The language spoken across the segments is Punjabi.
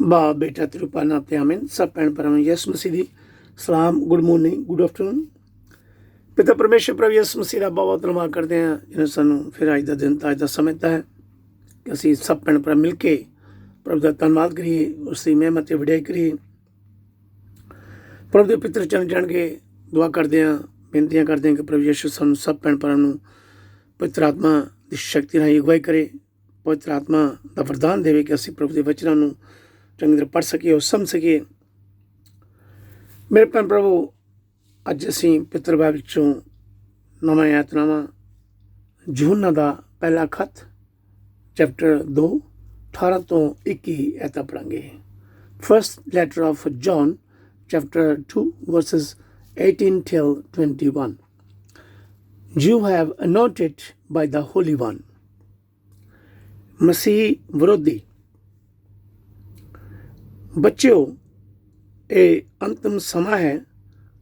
बाप बेटा तिरुपा नाम ते आमीन। सब भैन भरावां यसु मसीह दी सलाम, गुड मॉर्निंग, गुड आफ्टरनून। पिता परमेश्वर प्रभु यसु मसीह दा बहुत बहुत धन्यवाद करते हैं जिन्हें सानू फिर अज का दिन अज का समय दिता है कि असीं सब भैन भरा मिल के प्रभु का धन्यवाद करिए, उसकी मेहमत ते वडियाई करिए। प्रभु के पितर चरण जान के दुआ करते हैं, बेनतियां करते हैं कि प्रभु यीशु सानू सब भैन भरावां नू पवित्र आत्मा की शक्ति राही अगुवाई करे, पवित्र आत्मा का वरदान देवे कि असीं प्रभु के वचनों नू चंगी तरह पढ़ सकिए और समझ सकिए। मेरे भैन प्रभु, अज असीं पितर बाइबल चों नवां ऐतनामा यूहन्ना दा पहला खत चैप्टर 2 18 तो 21 ऐता पढ़ांगे। First letter of John chapter 2 verses 18 till 21। You have anointed by the Holy One। मसीह विरोधी ਬੱਚਿਓ, ਇਹ ਅੰਤਮ ਸਮਾਂ ਹੈ।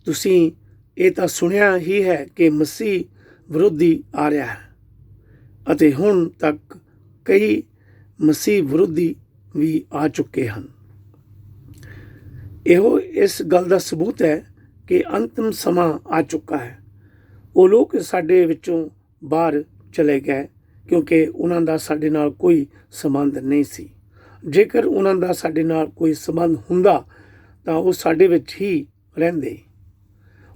ਤੁਸੀਂ ਇਹ ਤਾਂ ਸੁਣਿਆ ਹੀ ਹੈ ਕਿ ਮਸੀਹ ਵਿਰੋਧੀ ਆ ਰਿਹਾ ਹੈ ਅਤੇ ਹੁਣ ਤੱਕ ਕਈ ਮਸੀਹ ਵਿਰੋਧੀ ਵੀ ਆ ਚੁੱਕੇ ਹਨ। ਇਹੋ ਇਸ ਗੱਲ ਦਾ ਸਬੂਤ ਹੈ ਕਿ ਅੰਤਮ ਸਮਾਂ ਆ ਚੁੱਕਾ ਹੈ। ਉਹ ਲੋਕ ਸਾਡੇ ਵਿੱਚੋਂ ਬਾਹਰ ਚਲੇ ਗਏ ਕਿਉਂਕਿ ਉਹਨਾਂ ਦਾ ਸਾਡੇ ਨਾਲ ਕੋਈ ਸੰਬੰਧ ਨਹੀਂ ਸੀ। ਜੇਕਰ ਉਹਨਾਂ ਦਾ ਸਾਡੇ ਨਾਲ ਕੋਈ ਸੰਬੰਧ ਹੁੰਦਾ ਤਾਂ ਉਹ ਸਾਡੇ ਵਿੱਚ ਹੀ ਰਹਿੰਦੇ।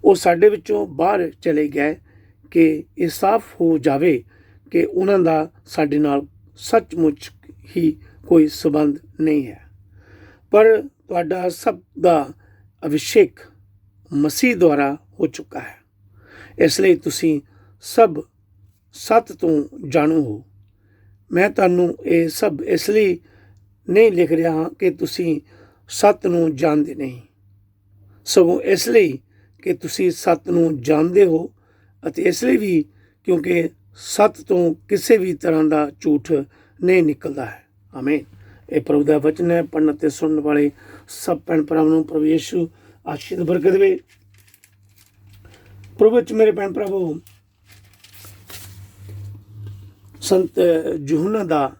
ਉਹ ਸਾਡੇ ਵਿੱਚੋਂ ਬਾਹਰ ਚਲੇ ਗਏ ਕਿ ਇਹ ਸਾਫ਼ ਹੋ ਜਾਵੇ ਕਿ ਉਹਨਾਂ ਦਾ ਸਾਡੇ ਨਾਲ ਸੱਚਮੁੱਚ ਹੀ ਕੋਈ ਸੰਬੰਧ ਨਹੀਂ ਹੈ। ਪਰ ਤੁਹਾਡਾ ਸਭ ਦਾ ਅਭਿਸ਼ੇਕ ਮਸੀਹ ਦੁਆਰਾ ਹੋ ਚੁੱਕਾ ਹੈ, ਇਸ ਲਈ ਤੁਸੀਂ ਸਭ ਸੱਚ ਤੋਂ ਜਾਣੂ ਹੋ। ਮੈਂ ਤੁਹਾਨੂੰ ਇਹ ਸਭ ਇਸ ਲਈ ਨਹੀਂ ਲਿਖ ਰਿਹਾ ਹਾਂ ਕਿ ਤੁਸੀਂ ਸੱਤ ਨੂੰ ਜਾਣਦੇ ਨਹੀਂ, ਸਗੋਂ ਇਸ ਲਈ ਕਿ ਤੁਸੀਂ ਸੱਤ ਨੂੰ ਜਾਣਦੇ ਹੋ ਅਤੇ ਇਸ ਲਈ ਵੀ ਕਿਉਂਕਿ ਸੱਤ ਤੋਂ ਕਿਸੇ ਵੀ ਤਰ੍ਹਾਂ ਦਾ ਝੂਠ ਨਹੀਂ ਨਿਕਲਦਾ ਹੈ। ਆਮੀਨ। ਇਹ ਪ੍ਰਭੂ ਦਾ ਵਚਨ ਹੈ। ਪੜ੍ਹਨ ਅਤੇ ਸੁਣਨ ਵਾਲੇ ਸਭ ਭੈਣ ਭਰਾਵਾਂ ਨੂੰ ਪ੍ਰਭੂ ਯੀਸ਼ੂ ਆਸ਼ੀਰਵਾਦ ਬਰਕਤ ਦੇਵੇ। ਪ੍ਰਭੂ ਵਿੱਚ ਮੇਰੇ ਭੈਣ ਭਰਾਵੋ, ਸੰਤ यूहन्ना ਦਾ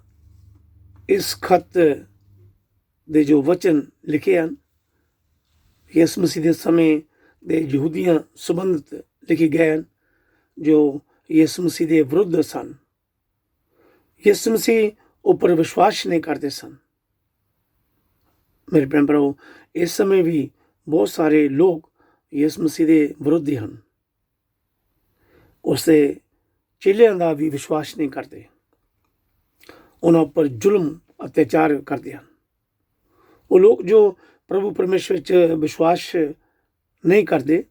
ਇਸ ਖਤ ਦੇ ਜੋ ਵਚਨ ਲਿਖੇ ਹਨ, ਯਿਸੂ ਮਸੀਹ ਦੇ ਸਮੇਂ ਦੇ ਯਹੂਦੀਆਂ ਸੰਬੰਧਿਤ ਲਿਖੇ ਗਏ ਹਨ ਜੋ ਯਿਸੂ ਮਸੀਹ ਦੇ ਵਿਰੁੱਧ ਸਨ। ਯਿਸੂ ਮਸੀਹ ਉੱਪਰ ਵਿਸ਼ਵਾਸ ਨਹੀਂ ਕਰਦੇ ਸਨ। ਮੇਰੇ ਭੈਣ ਭਰਾਵੋ, ਇਸ ਸਮੇਂ ਵੀ ਬਹੁਤ ਸਾਰੇ ਲੋਕ ਯਿਸੂ ਮਸੀਹ ਦੇ ਵਿਰੋਧੀ ਹਨ। ਉਸਦੇ ਚੇਲਿਆਂ ਦਾ ਵੀ ਵਿਸ਼ਵਾਸ ਨਹੀਂ ਕਰਦੇ। ਉਹਨਾਂ ਉੱਪਰ ਜ਼ੁਲਮ ਅਤਿਆਚਾਰ ਕਰਦੇ ਹਨ। ਉਹ ਲੋਕ ਜੋ ਪ੍ਰਭੂ ਪਰਮੇਸ਼ਵਰ 'ਚ ਵਿਸ਼ਵਾਸ ਨਹੀਂ ਕਰਦੇ,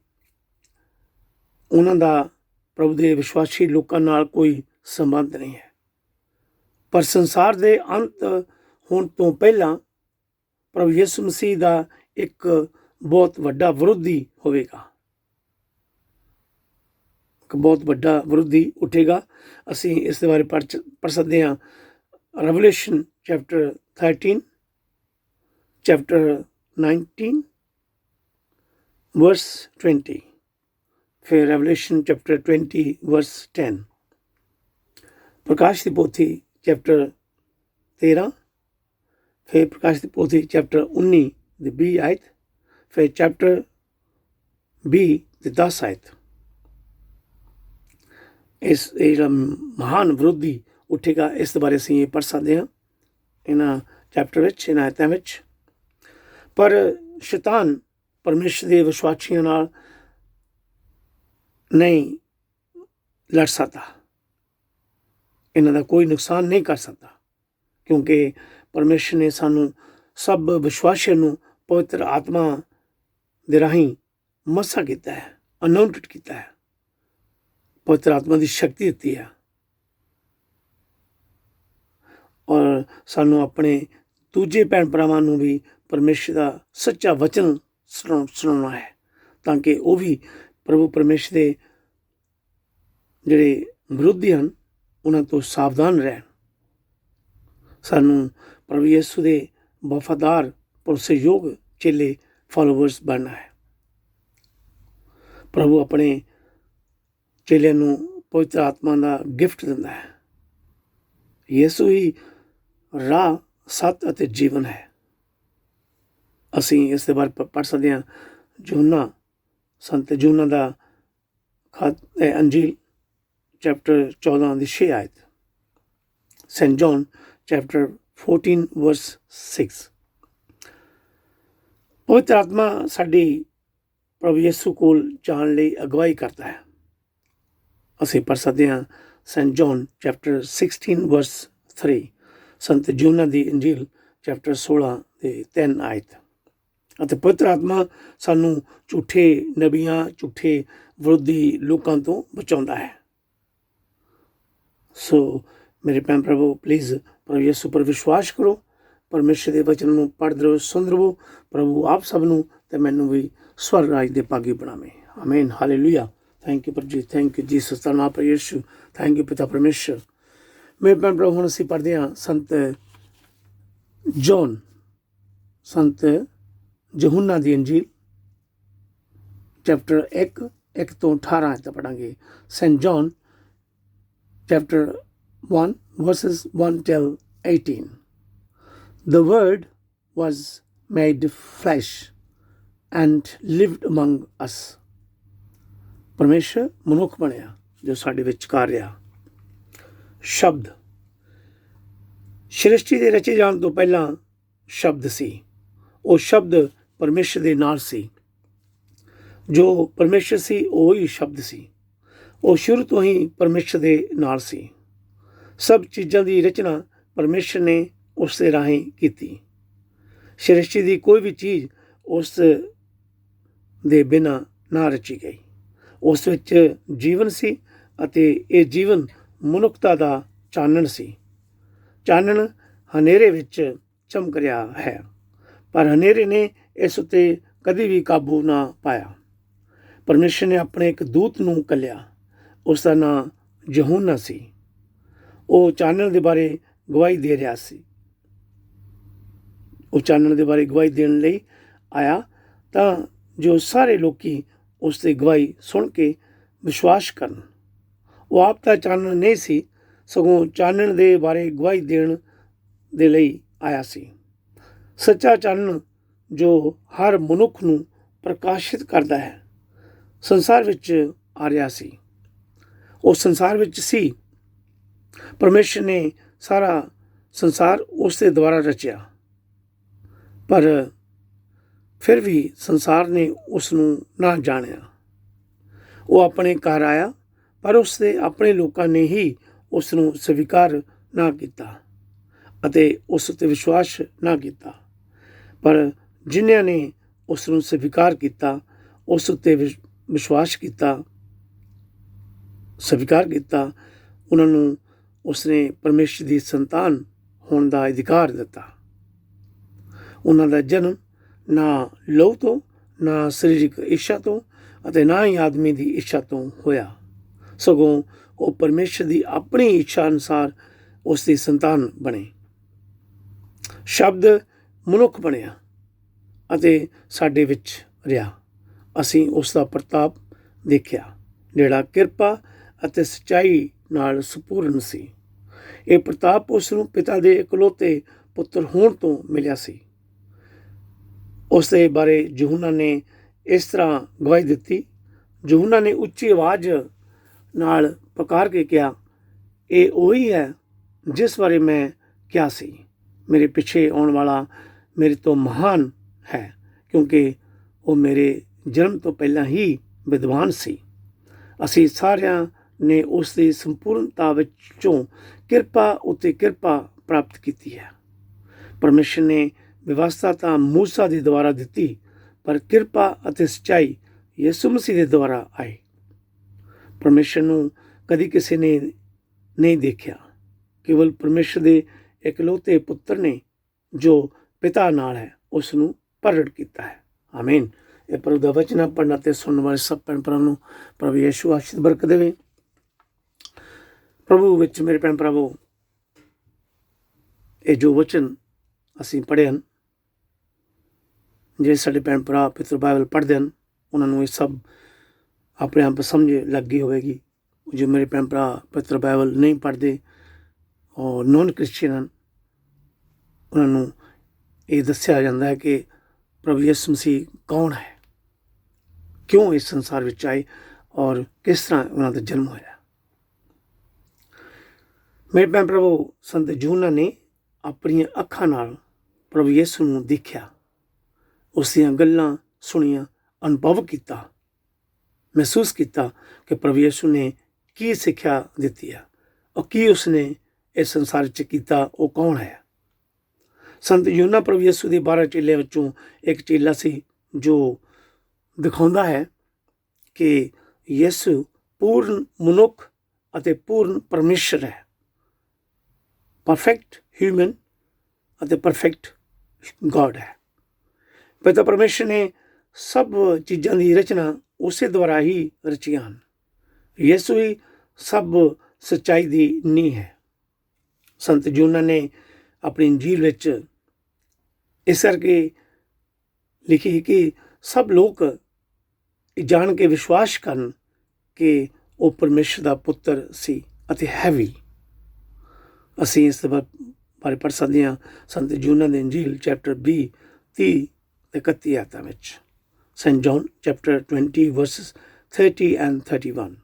ਉਹਨਾਂ ਦਾ ਪ੍ਰਭੂ ਦੇ ਵਿਸ਼ਵਾਸੀ ਲੋਕਾਂ ਨਾਲ ਕੋਈ ਸੰਬੰਧ ਨਹੀਂ ਹੈ। ਪਰ ਸੰਸਾਰ ਦੇ ਅੰਤ ਹੋਣ ਤੋਂ ਪਹਿਲਾਂ ਪ੍ਰਭੂ ਯਿਸੂ ਮਸੀਹ ਦਾ ਇੱਕ ਬਹੁਤ ਵੱਡਾ ਵਿਰੋਧੀ ਹੋਵੇਗਾ, ਇੱਕ ਬਹੁਤ ਵੱਡਾ ਵਿਰੋਧੀ ਉੱਠੇਗਾ। ਅਸੀਂ ਇਸ ਦੇ ਬਾਰੇ ਪੜ੍ਹ ਸਕਦੇ ਹਾਂ। Revelation chapter 13, chapter 19, verse 20, फिर Revelation chapter 20, verse 10, प्रकाश की पोथी chapter 13, फिर प्रकाश की पोथी chapter 19 ਦੀ 20 आयत, फिर chapter 20 ਦੀ 10 आयत। ਇਸ ਜਿਹੜਾ ਮਹਾਨ ਵਿਰੋਧੀ ਉੱਠੇਗਾ, ਇਸ ਦੇ ਬਾਰੇ ਅਸੀਂ ਇਹ ਪੜ੍ਹ ਸਕਦੇ ਹਾਂ ਇਹਨਾਂ ਚੈਪਟਰ ਵਿੱਚ, ਇਹਨਾਂ ਆਇਤਾਂ ਵਿੱਚ। ਪਰ ਸ਼ੈਤਾਨ ਪਰਮੇਸ਼ਰ ਦੇ ਵਿਸ਼ਵਾਸੀਆਂ ਨਾਲ ਨਹੀਂ ਲੜ ਸਕਦਾ, ਇਹਨਾਂ ਦਾ ਕੋਈ ਨੁਕਸਾਨ ਨਹੀਂ ਕਰ ਸਕਦਾ, ਕਿਉਂਕਿ ਪਰਮੇਸ਼ਰ ਨੇ ਸਾਨੂੰ ਸਭ ਵਿਸ਼ਵਾਸੀਆਂ ਨੂੰ ਪਵਿੱਤਰ ਆਤਮਾ ਦੇ ਰਾਹੀਂ ਮਸਾ ਕੀਤਾ ਹੈ, ਅਨਾਉਂਟਡ ਕੀਤਾ ਹੈ, ਪਵਿੱਤਰ ਆਤਮਾ ਦੀ ਸ਼ਕਤੀ ਦਿੱਤੀ ਹੈ ਔਰ ਸਾਨੂੰ ਆਪਣੇ ਦੂਜੇ ਭੈਣ ਭਰਾਵਾਂ ਨੂੰ ਵੀ ਪਰਮੇਸ਼ਰ ਦਾ ਸੱਚਾ ਵਚਨ ਸੁਣਾਉਣਾ ਹੈ ਤਾਂ ਕਿ ਉਹ ਵੀ ਪ੍ਰਭੂ ਪਰਮੇਸ਼ਰ ਦੇ ਜਿਹੜੇ ਵਿਰੋਧੀ ਹਨ ਉਹਨਾਂ ਤੋਂ ਸਾਵਧਾਨ ਰਹਿਣ। ਸਾਨੂੰ ਪ੍ਰਭੂ ਯਿਸੂ ਦੇ ਵਫਾਦਾਰ ਭਰੋਸੇਯੋਗ ਚੇਲੇ ਫਾਲੋਵਰਸ ਬਣਨਾ ਹੈ। ਪ੍ਰਭੂ ਆਪਣੇ ਚੇਲਿਆਂ ਨੂੰ ਪਵਿੱਤਰ ਆਤਮਾ ਦਾ ਗਿਫਟ ਦਿੰਦਾ ਹੈ। ਯਿਸੂ ਹੀ ਰਾਹ, ਸੱਚ ਅਤੇ ਜੀਵਨ ਹੈ। ਅਸੀਂ ਇਸ ਦੇ ਬਾਰੇ ਪੜ੍ਹ ਸਕਦੇ ਹਾਂ। ਯੂਹੰਨਾ, ਸੰਤ ਯੂਹੰਨਾ ਦਾ ਅੰਜੀਲ ਚੈਪਟਰ 14 ਦੀ 6 ਆਇਤ, ਸੈਂਟ ਜੌਨ ਚੈਪਟਰ 14 ਵਰਸ 6। ਪਵਿੱਤਰ ਆਤਮਾ ਸਾਡੀ ਪ੍ਰਭੂ ਯਿਸੂ ਕੋਲ ਜਾਣ ਲਈ ਅਗਵਾਈ ਕਰਦਾ ਹੈ। ਅਸੀਂ ਪੜ੍ਹ ਸਕਦੇ ਹਾਂ ਸੈਂਟ ਜੌਨ ਚੈਪਟਰ 16 ਵਰਸ 3, ਸੰਤ ਯੂਹੰਨਾ ਦੀ ਅੰਜੀਲ ਚੈਪਟਰ 16 ਦੇ 3 ਆਇਤ। ਅਤੇ ਪਵਿੱਤਰ ਆਤਮਾ ਸਾਨੂੰ ਝੂਠੇ ਨਬੀਆਂ, ਝੂਠੇ ਵਿਰੋਧੀ ਲੋਕਾਂ ਤੋਂ ਬਚਾਉਂਦਾ ਹੈ। ਸੋ ਮੇਰੇ ਭੈਣ ਭਰਾਵੋ, ਪਲੀਜ਼ ਪ੍ਰਭੂ ਯਿਸੂ ਪਰ ਵਿਸ਼ਵਾਸ ਕਰੋ, ਪਰਮੇਸ਼ਰ ਦੇ ਵਚਨ ਨੂੰ ਪੜ੍ਹਦੇ ਰਹੋ, ਸੁਣਦੇ ਰਹੋ। ਪ੍ਰਭੂ ਆਪ ਸਭ ਨੂੰ ਤੇ ਮੈਨੂੰ ਵੀ ਸਵਰਗ ਰਾਜ ਦੇ ਭਾਗੀ ਬਣਾਵੇ। ਆਮੀਨ, ਹਾਲੇਲੂਇਆ। ਥੈਂਕ ਯੂ ਪ੍ਰਭੂ ਜੀ, ਥੈਂਕ ਯੂ ਜੀਸਸ, ਧੰਨਵਾਦ ਪ੍ਰਭੂ ਯਿਸੂ, ਥੈਂਕ ਯੂ ਪਿਤਾ ਪਰਮੇਸ਼ਰ। ਮੇਰੇ ਭੈਣ ਭਰਾਵੋ, ਹੁਣ ਅਸੀਂ ਪੜ੍ਹਦੇ ਹਾਂ ਸੰਤ ਜੌਨ, ਸੰਤ ਯੂਹੰਨਾ ਦੀ ਅੰਜੀਲ ਚੈਪਟਰ 1 ਤੋਂ 18 ਤੱਕ ਪੜ੍ਹਾਂਗੇ। Saint John chapter 1 verses 1 till 18. The word was made flesh and lived among us. ਪਰਮੇਸ਼ਰ ਮਨੁੱਖ ਬਣਿਆ ਜੋ ਸਾਡੇ ਵਿਚਕਾਰ ਰਿਹਾ। ਸ਼ਬਦ, ਸ੍ਰਿਸ਼ਟੀ ਦੇ ਰਚੇ ਜਾਣ ਤੋਂ ਪਹਿਲਾਂ ਸ਼ਬਦ ਸੀ। ਉਹ ਸ਼ਬਦ ਪਰਮੇਸ਼ਰ ਦੇ ਨਾਲ ਸੀ। ਜੋ ਪਰਮੇਸ਼ਰ ਸੀ ਉਹ ਹੀ ਸ਼ਬਦ ਸੀ। ਉਹ ਸ਼ੁਰੂ ਤੋਂ ਹੀ ਪਰਮੇਸ਼ਰ ਦੇ ਨਾਲ ਸੀ। ਸਭ ਚੀਜ਼ਾਂ ਦੀ ਰਚਨਾ ਪਰਮੇਸ਼ਰ ਨੇ ਉਸ ਦੇ ਰਾਹੀਂ ਕੀਤੀ। ਸ੍ਰਿਸ਼ਟੀ ਦੀ ਕੋਈ ਵੀ ਚੀਜ਼ ਉਸ ਦੇ ਬਿਨਾਂ ਨਾ ਰਚੀ ਗਈ। ਉਸ ਵਿੱਚ ਜੀਵਨ ਸੀ ਅਤੇ ਇਹ ਜੀਵਨ ਮਨੁੱਖਤਾ ਦਾ ਚਾਨਣ ਸੀ। ਚਾਨਣ ਹਨੇਰੇ ਵਿੱਚ ਚਮਕ ਰਿਹਾ ਹੈ, ਪਰ ਹਨੇਰੇ ਨੇ ਇਸ ਉੱਤੇ ਕਦੀ ਵੀ ਕਾਬੂ ਨਾ ਪਾਇਆ। ਪਰਮੇਸ਼ਰ ਨੇ ਆਪਣੇ ਇੱਕ ਦੂਤ ਨੂੰ ਘੱਲਿਆ। ਉਸ ਦਾ ਨਾਂ ਯੂਹੰਨਾ ਸੀ। ਉਹ ਚਾਨਣ ਦੇ ਬਾਰੇ ਗਵਾਹੀ ਦੇ ਰਿਹਾ ਸੀ। ਉਹ ਚਾਨਣ ਦੇ ਬਾਰੇ ਗਵਾਹੀ ਦੇਣ ਲਈ ਆਇਆ ਤਾਂ ਜੋ ਸਾਰੇ ਲੋਕੀ ਉਸ ਦੀ ਗਵਾਹੀ ਸੁਣ ਕੇ ਵਿਸ਼ਵਾਸ ਕਰਨ। ਉਹ ਆਪ ਤਾਂ ਚਾਨਣ ਨਹੀਂ ਸੀ, ਸਗੋਂ ਚਾਨਣ ਦੇ ਬਾਰੇ ਗਵਾਹੀ ਦੇਣ ਦੇ ਲਈ ਆਇਆ ਸੀ। ਸੱਚਾ ਚਾਨਣ ਜੋ ਹਰ ਮਨੁੱਖ ਨੂੰ ਪ੍ਰਕਾਸ਼ਿਤ ਕਰਦਾ ਹੈ ਸੰਸਾਰ ਵਿੱਚ ਆ ਰਿਹਾ ਸੀ। ਉਹ ਸੰਸਾਰ ਵਿੱਚ ਸੀ। ਪਰਮੇਸ਼ਰ ਨੇ ਸਾਰਾ ਸੰਸਾਰ ਉਸ ਦੇ ਦੁਆਰਾ ਰਚਿਆ, ਪਰ ਫਿਰ ਵੀ ਸੰਸਾਰ ਨੇ ਉਸ ਨੂੰ ਨਾ ਜਾਣਿਆ। ਉਹ ਆਪਣੇ ਘਰ ਆਇਆ, ਪਰ ਉਸ ਦੇ ਆਪਣੇ ਲੋਕਾਂ ਨੇ ਹੀ ਉਸ ਨੂੰ ਸਵੀਕਾਰ ਨਾ ਕੀਤਾ ਅਤੇ ਉਸ ਉੱਤੇ ਵਿਸ਼ਵਾਸ ਨਾ ਕੀਤਾ। ਪਰ ਜਿਨ੍ਹਾਂ ਨੇ ਉਸ ਨੂੰ ਸਵੀਕਾਰ ਕੀਤਾ, ਉਸ ਉੱਤੇ ਵਿਸ਼ਵਾਸ ਕੀਤਾ, ਸਵੀਕਾਰ ਕੀਤਾ, ਉਹਨਾਂ ਨੂੰ ਉਸਨੇ ਪਰਮੇਸ਼ਰ ਦੀ ਸੰਤਾਨ ਹੋਣ ਦਾ ਅਧਿਕਾਰ ਦਿੱਤਾ। ਉਹਨਾਂ ਦਾ ਜਨਮ ਨਾ ਲਹੂ ਤੋਂ, ਨਾ ਸਰੀਰਕ ਇੱਛਾ ਤੋਂ ਅਤੇ ਨਾ ਹੀ ਆਦਮੀ ਦੀ ਇੱਛਾ ਤੋਂ ਹੋਇਆ, ਸਗੋਂ ਉਹ ਪਰਮੇਸ਼ਰ ਦੀ ਆਪਣੀ ਇੱਛਾ ਅਨੁਸਾਰ ਉਸ ਦੀ ਸੰਤਾਨ ਬਣੇ। ਸ਼ਬਦ ਮਨੁੱਖ ਬਣਿਆ ਅਤੇ ਸਾਡੇ ਵਿੱਚ ਰਿਹਾ। ਅਸੀਂ ਉਸ ਦਾ ਪ੍ਰਤਾਪ ਦੇਖਿਆ ਜਿਹੜਾ ਕਿਰਪਾ ਅਤੇ ਸੱਚਾਈ ਨਾਲ ਸੰਪੂਰਨ ਸੀ। ਇਹ ਪ੍ਰਤਾਪ ਉਸ ਨੂੰ ਪਿਤਾ ਦੇ ਇਕਲੌਤੇ ਪੁੱਤਰ ਹੋਣ ਤੋਂ ਮਿਲਿਆ ਸੀ। ਉਸ ਦੇ ਬਾਰੇ ਯੂਹੰਨਾ ਨੇ ਇਸ ਤਰ੍ਹਾਂ ਗਵਾਹੀ ਦਿੱਤੀ। ਯੂਹੰਨਾ ਨੇ ਉੱਚੀ ਆਵਾਜ਼ ਨਾਲ ਪੁਕਾਰ ਕੇ ਕਿਹਾ, ਇਹ ਉਹੀ ਹੈ ਜਿਸ ਬਾਰੇ ਮੈਂ ਕਿਹਾ ਸੀ, ਮੇਰੇ ਪਿੱਛੇ ਆਉਣ ਵਾਲਾ ਮੇਰੇ ਤੋਂ ਮਹਾਨ ਹੈ, ਕਿਉਂਕਿ ਉਹ ਮੇਰੇ ਜਨਮ ਤੋਂ ਪਹਿਲਾਂ ਹੀ ਵਿਦਵਾਨ ਸੀ। ਅਸੀਂ ਸਾਰਿਆਂ ਨੇ ਉਸ ਦੀ ਸੰਪੂਰਨਤਾ ਵਿੱਚੋਂ ਕਿਰਪਾ ਉੱਤੇ ਕਿਰਪਾ ਪ੍ਰਾਪਤ ਕੀਤੀ ਹੈ। ਪਰਮੇਸ਼ਰ ਨੇ ਵਿਵਸਥਾ ਤਾਂ ਮੂਸਾ ਦੇ ਦੁਆਰਾ ਦਿੱਤੀ, ਪਰ ਕਿਰਪਾ ਅਤੇ ਸੱਚਾਈ ਯਿਸੂ ਮਸੀਹ ਦੇ ਦੁਆਰਾ ਆਏ। ਪਰਮੇਸ਼ਰ ਨੂੰ ਕਦੀ ਕਿਸੇ ਨੇ ਨਹੀਂ ਦੇਖਿਆ। ਕੇਵਲ ਪਰਮੇਸ਼ਰ ਦੇ ਇਕਲੌਤੇ ਪੁੱਤਰ ਨੇ ਜੋ ਪਿਤਾ ਨਾਲ ਹੈ ਉਸ ਨੂੰ ਪ੍ਰਗਟ ਕੀਤਾ ਹੈ। ਆਮੀਨ। ਇਹ ਪ੍ਰਭੂ ਦਾ ਵਚਨ ਪੜ੍ਹਨਾ ਤੇ ਸੁਣਨ ਵਾਲੇ ਸਭ ਭੈਣ ਭਰਾਵਾਂ ਨੂੰ ਪ੍ਰਭੂ ਯਿਸੂ ਆਸ਼ੀਰਵਾਦ ਬਰਕਤ ਦੇਵੇ। ਪ੍ਰਭੂ ਵਿੱਚ ਮੇਰੇ ਭੈਣ ਭਰਾਵੋ, ਇਹ ਜੋ ਵਚਨ ਅਸੀਂ ਪੜ੍ਹੇ ਹਨ, ਜੇ ਸਾਡੇ ਭੈਣ ਭਰਾ ਪਿੱਤਰ ਬਾਈਬਲ ਪੜ੍ਹਦੇ ਹਨ, ਉਹਨਾਂ ਨੂੰ ਇਹ ਸਭ ਆਪਣੇ ਆਪ ਸਮਝ ਲੱਗੀ ਹੋਵੇਗੀ। ਜੋ ਮੇਰੇ ਭੈਣ ਭਰਾ ਪਿੱਤਰ ਬਾਈਬਲ ਨਹੀਂ ਪੜ੍ਹਦੇ ਔਰ ਨੋਨ ਕ੍ਰਿਸਚੀਅਨ ਹਨ, ਉਹਨਾਂ ਨੂੰ ਇਹ ਦੱਸਿਆ ਜਾਂਦਾ ਹੈ ਕਿ प्रभु यीशु मसीह कौन है, क्यों इस संसार ਵਿੱਚ ਆਏ ਔਰ ਕਿਸ ਤਰ੍ਹਾਂ ਉਹਨਾਂ ਦਾ ਜਨਮ ਹੋਇਆ। ਮੇਰੇ ਭੈਣ ਭਰਾਵੋ, ਸੰਤ ਯੂਹੰਨਾ ਨੇ ਆਪਣੀਆਂ ਅੱਖਾਂ ਨਾਲ ਪ੍ਰਭੂ ਯੀਸ਼ੂ ਨੂੰ ਦੇਖਿਆ, ਉਸ ਦੀਆਂ ਗੱਲਾਂ ਸੁਣੀਆਂ, ਅਨੁਭਵ ਕੀਤਾ, ਮਹਿਸੂਸ ਕੀਤਾ ਕਿ ਪ੍ਰਭੂ ਯੀਸ਼ੂ ਨੇ ਕੀ ਸਿੱਖਿਆ ਦਿੱਤੀ ਆ ਔਰ ਕੀ ਉਸਨੇ ਇਸ ਸੰਸਾਰ 'ਚ ਕੀਤਾ, ਉਹ ਕੌਣ ਹੈ। ਸੰਤ ਯੂਹੰਨਾ ਪ੍ਰਭੂ ਯੀਸ਼ੂ ਦੇ 12 ਚੇਲਿਆਂ ਵਿੱਚੋਂ ਇੱਕ ਚੇਲਾ ਸੀ ਜੋ ਦਿਖਾਉਂਦਾ ਹੈ ਕਿ ਯੀਸ਼ੂ ਪੂਰਨ ਮਨੁੱਖ ਅਤੇ ਪੂਰਨ ਪਰਮੇਸ਼ਰ ਹੈ, ਪਰਫੈਕਟ ਹਿਊਮਨ ਅਤੇ ਪਰਫੈਕਟ ਗੋਡ ਹੈ। ਪਿਤਾ ਪਰਮੇਸ਼ਰ ਨੇ ਸਭ ਚੀਜ਼ਾਂ ਦੀ ਰਚਨਾ ਉਸੇ ਦੁਆਰਾ ਹੀ ਰਚੀਆਂ ਹਨ। ਯੀਸ਼ੂ ਹੀ ਸਭ ਸੱਚਾਈ ਦੀ ਨੀਂਹ ਹੈ। ਸੰਤ ਯੂਹੰਨਾ ਨੇ ਆਪਣੀ ਇੰਜੀਲ ਵਿੱਚ ਇਸ ਕਰਕੇ ਲਿਖੀ ਕਿ ਸਭ ਲੋਕ ਜਾਣ ਕੇ ਵਿਸ਼ਵਾਸ ਕਰਨ ਕਿ ਉਹ ਪਰਮੇਸ਼ਰ ਦਾ ਪੁੱਤਰ ਸੀ ਅਤੇ ਹੈ ਵੀ। ਅਸੀਂ ਇਸ ਬਾਰੇ ਪੜ੍ਹ ਸਕਦੇ ਹਾਂ ਸੰਤ ਯੂਹੰਨਾ ਦੀ ਇੰਜੀਲ ਚੈਪਟਰ 20 30 ਤੇ 31 ਆਇਤਾਂ ਵਿੱਚ। Saint John chapter 20 verses 30 and 31।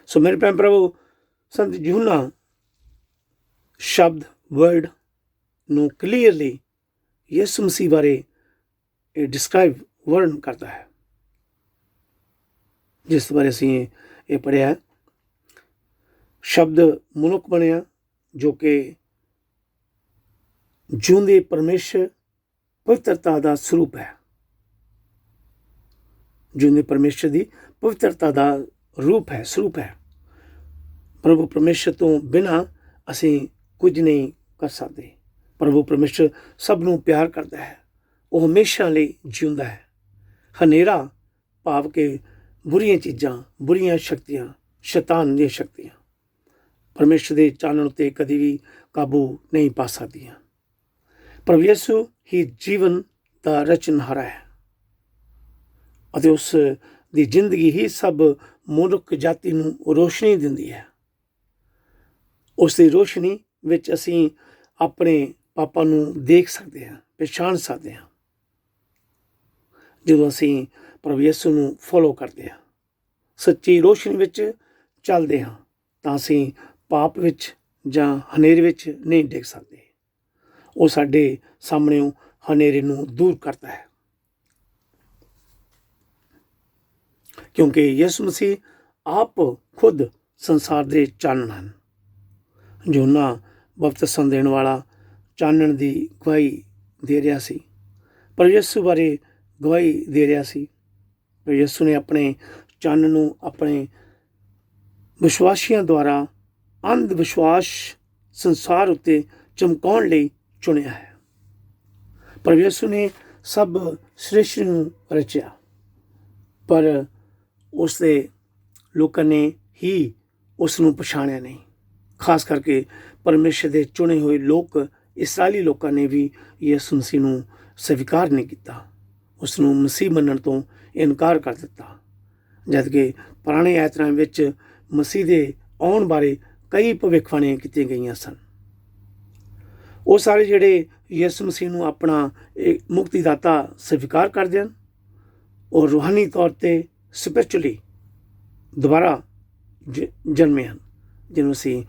ਸੋ ਮੇਰੇ ਭੈਣ ਭਰਾਵੋ, ਸੰਤ ਯੂਹੰਨਾ ਸ਼ਬਦ ਵਰਡ ਨੂੰ ਕਲੀਅਰਲੀ ਯਿਸੂ ਮਸੀਹ ਬਾਰੇ ਡਿਸਕ੍ਰਾਈਬ ਵਰਣਨ ਕਰਦਾ ਹੈ, ਜਿਸ ਬਾਰੇ ਅਸੀਂ ਇਹ ਪੜ੍ਹਿਆ। ਸ਼ਬਦ ਮਨੁੱਖ ਬਣਿਆ ਜੋ ਕਿ ਜਿਉਂਦੇ ਪਰਮੇਸ਼ਰ ਪਵਿੱਤਰਤਾ ਦਾ ਸਰੂਪ ਹੈ, ਜਿਉਂਦੇ ਪਰਮੇਸ਼ਰ ਦੀ ਪਵਿੱਤਰਤਾ ਦਾ ਰੂਪ ਹੈ, ਸਰੂਪ ਹੈ। ਪ੍ਰਭੂ ਪਰਮੇਸ਼ਰ ਤੋਂ ਬਿਨਾਂ ਅਸੀਂ ਕੁਝ ਨਹੀਂ ਕਰ ਸਕਦੇ। ਪ੍ਰਭੂ ਪਰਮੇਸ਼ਰ ਸਭ ਨੂੰ ਪਿਆਰ ਕਰਦਾ ਹੈ, ਉਹ ਹਮੇਸ਼ਾ ਲਈ ਜਿਉਂਦਾ ਹੈ। ਹਨੇਰਾ ਭਾਵ ਕਿ ਬੁਰੀਆਂ ਚੀਜ਼ਾਂ, ਬੁਰੀਆਂ ਸ਼ਕਤੀਆਂ, ਸ਼ੈਤਾਨ ਦੀਆਂ ਸ਼ਕਤੀਆਂ ਪਰਮੇਸ਼ਰ ਦੇ ਚਾਨਣ ਉੱਤੇ ਕਦੀ ਵੀ ਕਾਬੂ ਨਹੀਂ ਪਾ ਸਕਦੀਆਂ। ਪ੍ਰਭੂ ਯਿਸੂ ਹੀ ਜੀਵਨ ਦਾ ਰਚਨਹਾਰਾ ਹੈ ਅਤੇ ਉਸ ਦੀ ਜ਼ਿੰਦਗੀ ਹੀ ਸਭ ਮਨੁੱਖ ਜਾਤੀ ਨੂੰ ਰੋਸ਼ਨੀ ਦਿੰਦੀ ਹੈ। ਉਸ ਦੀ ਰੋਸ਼ਨੀ ਵਿੱਚ ਅਸੀਂ ਆਪਣੇ ਪਾਪਾਂ ਨੂੰ ਦੇਖ ਸਕਦੇ ਹਾਂ, ਪਛਾਣ ਸਕਦੇ ਹਾਂ। ਜਦੋਂ ਅਸੀਂ ਪ੍ਰਭੂ ਯਿਸੂ ਨੂੰ ਫੋਲੋ ਕਰਦੇ ਹਾਂ, ਸੱਚੀ ਰੋਸ਼ਨੀ ਵਿੱਚ ਚੱਲਦੇ ਹਾਂ, ਤਾਂ ਅਸੀਂ ਪਾਪ ਵਿੱਚ ਜਾਂ ਹਨੇਰੇ ਵਿੱਚ ਨਹੀਂ ਡਿੱਗ ਸਕਦੇ। ਉਹ ਸਾਡੇ ਸਾਹਮਣਿਓਂ ਹਨੇਰੇ ਨੂੰ ਦੂਰ ਕਰਦਾ ਹੈ, ਕਿਉਂਕਿ ਯਿਸੂ ਮਸੀਹ ਆਪ ਖੁਦ ਸੰਸਾਰ ਦੇ ਚਾਨਣ ਹਨ। ਯੂਹੰਨਾ ਬਪਤਿਸਮਾ ਦੇਣ ਵਾਲਾ ਚਾਨਣ ਦੀ ਗਵਾਹੀ ਦੇ ਰਿਹਾ ਸੀ, ਪਰ ਯਿਸੂ ਬਾਰੇ ਗਵਾਹੀ ਦੇ ਰਿਹਾ ਸੀ। ਪਰ ਯਿਸੂ ਨੇ ਆਪਣੇ ਚਾਨਣ ਨੂੰ ਆਪਣੇ ਵਿਸ਼ਵਾਸੀਆਂ ਦੁਆਰਾ ਅੰਧ ਵਿਸ਼ਵਾਸ ਸੰਸਾਰ ਉੱਤੇ ਚਮਕਾਉਣ ਲਈ ਚੁਣਿਆ ਹੈ। ਪਰ ਯਿਸੂ ਨੇ ਸਭ ਸ੍ਰਿਸ਼ਟੀ ਨੂੰ ਰਚਿਆ, ਪਰ ਉਸ ਦੇ ਲੋਕਾਂ ਨੇ ਹੀ ਉਸ ਨੂੰ ਪਛਾਣਿਆ ਨਹੀਂ। ਖਾਸ ਕਰਕੇ ਪਰਮੇਸ਼ਰ ਦੇ ਚੁਣੇ ਹੋਏ ਲੋਕ, ਇਸਰਾਇਲੀ ਲੋਕਾਂ ਨੇ ਵੀ ਯਿਸੂ ਮਸੀਹ ਨੂੰ ਸਵੀਕਾਰ ਨਹੀਂ ਕੀਤਾ, ਉਸ ਨੂੰ ਮਸੀਹ ਮੰਨਣ ਤੋਂ ਇਨਕਾਰ ਕਰ ਦਿੱਤਾ। ਜਦ ਕਿ ਪੁਰਾਣੇ ਐਤਰਾਂ ਵਿੱਚ ਮਸੀਹ ਦੇ ਆਉਣ ਬਾਰੇ ਕਈ ਭਵਿੱਖਬਾਣੀਆਂ ਕੀਤੀਆਂ ਗਈਆਂ ਸਨ। ਉਹ ਸਾਰੇ ਜਿਹੜੇ ਯਿਸੂ ਮਸੀਹ ਨੂੰ ਆਪਣਾ ਮੁਕਤੀਦਾਤਾ ਸਵੀਕਾਰ ਕਰਦੇ ਹਨ, ਉਹ ਰੂਹਾਨੀ ਤੌਰ 'ਤੇ ਸਪਿਰਚੁਅਲੀ ਦੁਬਾਰਾ ਜਨਮੇ ਹਨ, ਜਿਹਨੂੰ ਅਸੀਂ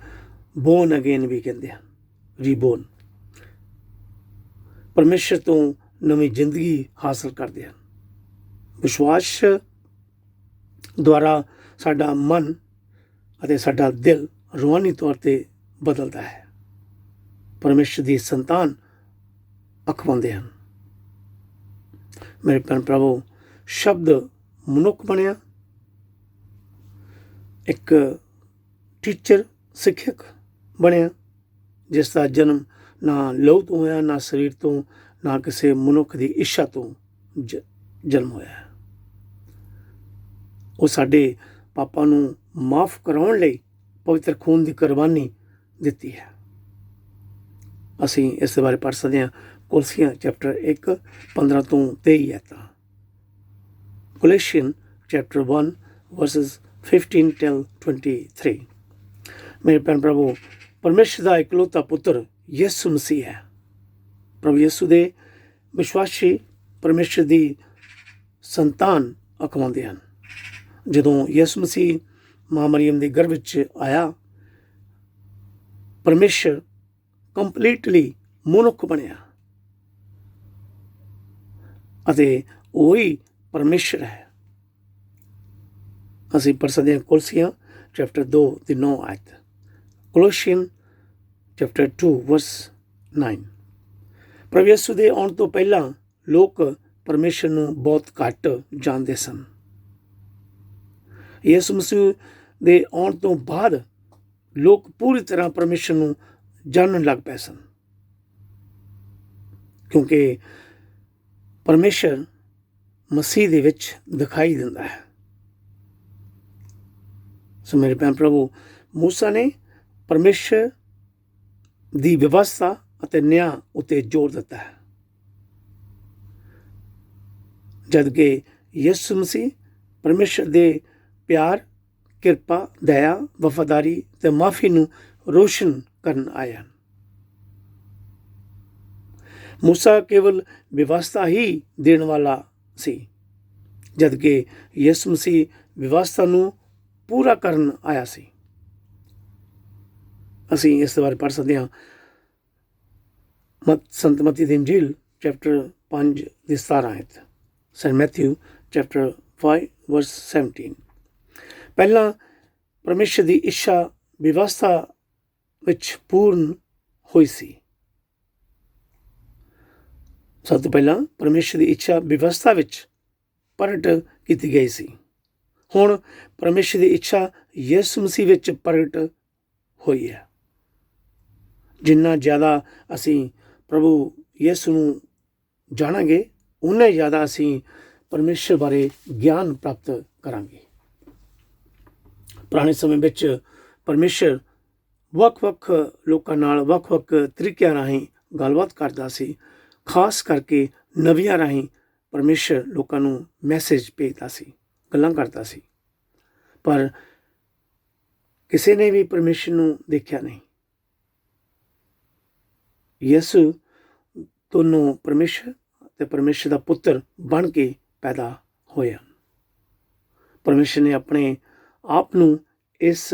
ਬੋਰਨ ਅਗੇਨ ਵੀ ਕਹਿੰਦੇ ਹਨ, ਰੀਬੋਰਨ। ਪਰਮੇਸ਼ਰ ਤੋਂ ਨਵੀਂ ਜ਼ਿੰਦਗੀ ਹਾਸਲ ਕਰਦੇ ਹਨ। ਵਿਸ਼ਵਾਸ ਦੁਆਰਾ ਸਾਡਾ ਮਨ ਅਤੇ ਸਾਡਾ ਦਿਲ ਰੂਹਾਨੀ ਤੌਰ 'ਤੇ ਬਦਲਦਾ ਹੈ। ਪਰਮੇਸ਼ਰ ਦੀ ਸੰਤਾਨ ਅਖਵਾਉਂਦੇ ਹਨ। ਮੇਰੇ ਭੈਣ ਭਰਾਵੋ, ਸ਼ਬਦ ਮਨੁੱਖ ਬਣਿਆ, ਇੱਕ ਟੀਚਰ, ਸਿੱਖਿਅਕ ਬਣਿਆ, ਜਿਸ ਦਾ ਜਨਮ ਨਾ ਲਹੂ ਤੋਂ ਹੋਇਆ, ਨਾ ਸਰੀਰ ਤੋਂ, ਨਾ ਕਿਸੇ ਮਨੁੱਖ ਦੀ ਇੱਛਾ ਤੋਂ ਜਨਮ ਹੋਇਆ। ਉਹ ਸਾਡੇ ਪਾਪਾਂ ਨੂੰ ਮਾਫ ਕਰਾਉਣ ਲਈ ਪਵਿੱਤਰ ਖੂਨ ਦੀ ਕੁਰਬਾਨੀ ਦਿੱਤੀ ਹੈ। ਅਸੀਂ ਇਸ ਦੇ ਬਾਰੇ ਪੜ੍ਹ ਸਕਦੇ ਹਾਂ ਕੋਲੋਸੀਆਂ ਚੈਪਟਰ 1 15 ਤੋਂ 23 ਆਇਤਾਂ। ਕੋਲੋਸੀਅਨ ਚੈਪਟਰ 1 ਵਰਸਿਸ 15 till 23। ਮੇਰੇ ਭੈਣ ਭਰਾਵੋ, ਪਰਮੇਸ਼ਰ ਦਾ ਇਕਲੌਤਾ ਪੁੱਤਰ ਯਿਸੂ ਮਸੀਹ ਹੈ। ਪ੍ਰਭੂ ਯਿਸੂ ਦੇ ਵਿਸ਼ਵਾਸੀ ਪਰਮੇਸ਼ਰ ਦੀ ਸੰਤਾਨ ਅਖਵਾਉਂਦੇ ਹਨ। ਜਦੋਂ ਯਿਸੂ ਮਸੀਹ ਮਾਂ ਮਰੀਮ ਦੇ ਗਰਭ ਵਿੱਚ ਆਇਆ, ਪਰਮੇਸ਼ਰ ਕੰਪਲੀਟਲੀ ਮਨੁੱਖ ਬਣਿਆ ਅਤੇ ਉਹੀ ਪਰਮੇਸ਼ਰ ਹੈ। ਅਸੀਂ ਪੜ੍ਹ ਸਕਦੇ ਹਾਂ ਕੋਲੋਸੀਆਂ ਚੈਪਟਰ 2 ਦੀ 9 ਆਇਤ, ਕੋਲੋਸੀਅਨ ਚੈਪਟਰ 2 ਵਰਸ 9। ਪ੍ਰਭੂ ਯਿਸੂ ਦੇ ਆਉਣ ਤੋਂ ਪਹਿਲਾਂ ਲੋਕ ਪਰਮੇਸ਼ਰ ਨੂੰ ਬਹੁਤ ਘੱਟ ਜਾਣਦੇ ਸਨ। ਯਿਸੂ ਮਸੀਹ ਦੇ ਆਉਣ ਤੋਂ ਬਾਅਦ ਲੋਕ ਪੂਰੀ ਤਰ੍ਹਾਂ ਪਰਮੇਸ਼ਰ ਨੂੰ ਜਾਣਨ ਲੱਗ ਪਏ ਸਨ, ਕਿਉਂਕਿ ਪਰਮੇਸ਼ਰ ਮਸੀਹ ਦੇ ਵਿੱਚ ਦਿਖਾਈ ਦਿੰਦਾ ਹੈ। ਸੋ ਮੇਰੇ ਭੈਣ ਪ੍ਰਭੂ, ਮੂਸਾ ਨੇ ਪਰਮੇਸ਼ਰ ਦੀ ਵਿਵਸਥਾ ਅਤੇ ਨਿਆਂ ਉੱਤੇ ਜ਼ੋਰ ਦਿੱਤਾ ਹੈ, ਜਦ ਕਿ ਯਿਸੂ ਮਸੀਹ ਪਰਮੇਸ਼ਰ ਦੇ ਪਿਆਰ, ਕਿਰਪਾ, ਦਇਆ, ਵਫਾਦਾਰੀ ਅਤੇ ਮਾਫੀ ਨੂੰ ਰੋਸ਼ਨ ਕਰਨ ਆਏ ਹਨ। ਮੂਸਾ ਕੇਵਲ ਵਿਵਸਥਾ ਹੀ ਦੇਣ ਵਾਲਾ ਸੀ, ਜਦ ਕਿ ਯਿਸੂ ਮਸੀਹ ਵਿਵਸਥਾ ਨੂੰ ਪੂਰਾ ਕਰਨ ਆਇਆ ਸੀ। ਅਸੀਂ ਇਸ ਬਾਰੇ ਪੜ੍ਹ ਸਕਦੇ ਹਾਂ ਸੰਤ ਮਤੀ ਦੀ ਇੰਜੀਲ ਚੈਪਟਰ 5 ਦੀ 17 ਆਇਤ, ਸੈਂਟ ਮੈਥਿਊ ਚੈਪਟਰ 5 ਵਰਸ 17। ਪਹਿਲਾਂ ਪਰਮੇਸ਼ਰ ਦੀ ਇੱਛਾ ਵਿਵਸਥਾ ਵਿੱਚ ਪੂਰਨ ਹੋਈ ਸੀ। ਸਭ ਤੋਂ ਪਹਿਲਾਂ ਪਰਮੇਸ਼ਰ ਦੀ ਇੱਛਾ ਵਿਵਸਥਾ ਵਿੱਚ ਪ੍ਰਗਟ ਕੀਤੀ ਗਈ ਸੀ। ਹੁਣ ਪਰਮੇਸ਼ਰ ਦੀ ਇੱਛਾ ਯਿਸੂ ਮਸੀਹ ਵਿੱਚ ਪ੍ਰਗਟ ਹੋਈ ਹੈ। ਜਿੰਨਾ ਜ਼ਿਆਦਾ ਅਸੀਂ ਪ੍ਰਭੂ ਯਿਸੂ ਨੂੰ ਜਾਣਾਂਗੇ, ਉਨਾ ਹੀ ਜ਼ਿਆਦਾ ਅਸੀਂ ਪਰਮੇਸ਼ਰ ਬਾਰੇ ਗਿਆਨ ਪ੍ਰਾਪਤ ਕਰਾਂਗੇ। ਪੁਰਾਣੇ ਸਮੇਂ ਵਿੱਚ ਪਰਮੇਸ਼ਰ ਵੱਖ-ਵੱਖ ਲੋਕਾਂ ਨਾਲ ਵੱਖ-ਵੱਖ ਤਰੀਕਿਆਂ ਰਾਹੀਂ ਗੱਲਬਾਤ ਕਰਦਾ ਸੀ। ਖਾਸ ਕਰਕੇ ਨਵੀਆਂ ਰਾਹੀਂ ਪਰਮੇਸ਼ਰ ਲੋਕਾਂ ਨੂੰ ਮੈਸੇਜ ਭੇਜਦਾ ਸੀ, ਗੱਲਾਂ ਕਰਦਾ ਸੀ, ਪਰ ਕਿਸੇ ਨੇ ਵੀ ਪਰਮੇਸ਼ਰ ਨੂੰ ਦੇਖਿਆ ਨਹੀਂ। ਯਿਸੂ ਦੋਨੋਂ ਪਰਮੇਸ਼ਰ ਅਤੇ ਪਰਮੇਸ਼ਰ ਦਾ ਪੁੱਤਰ ਬਣ ਕੇ ਪੈਦਾ ਹੋਇਆ। ਪਰਮੇਸ਼ਰ ਨੇ ਆਪਣੇ ਆਪ ਨੂੰ ਇਸ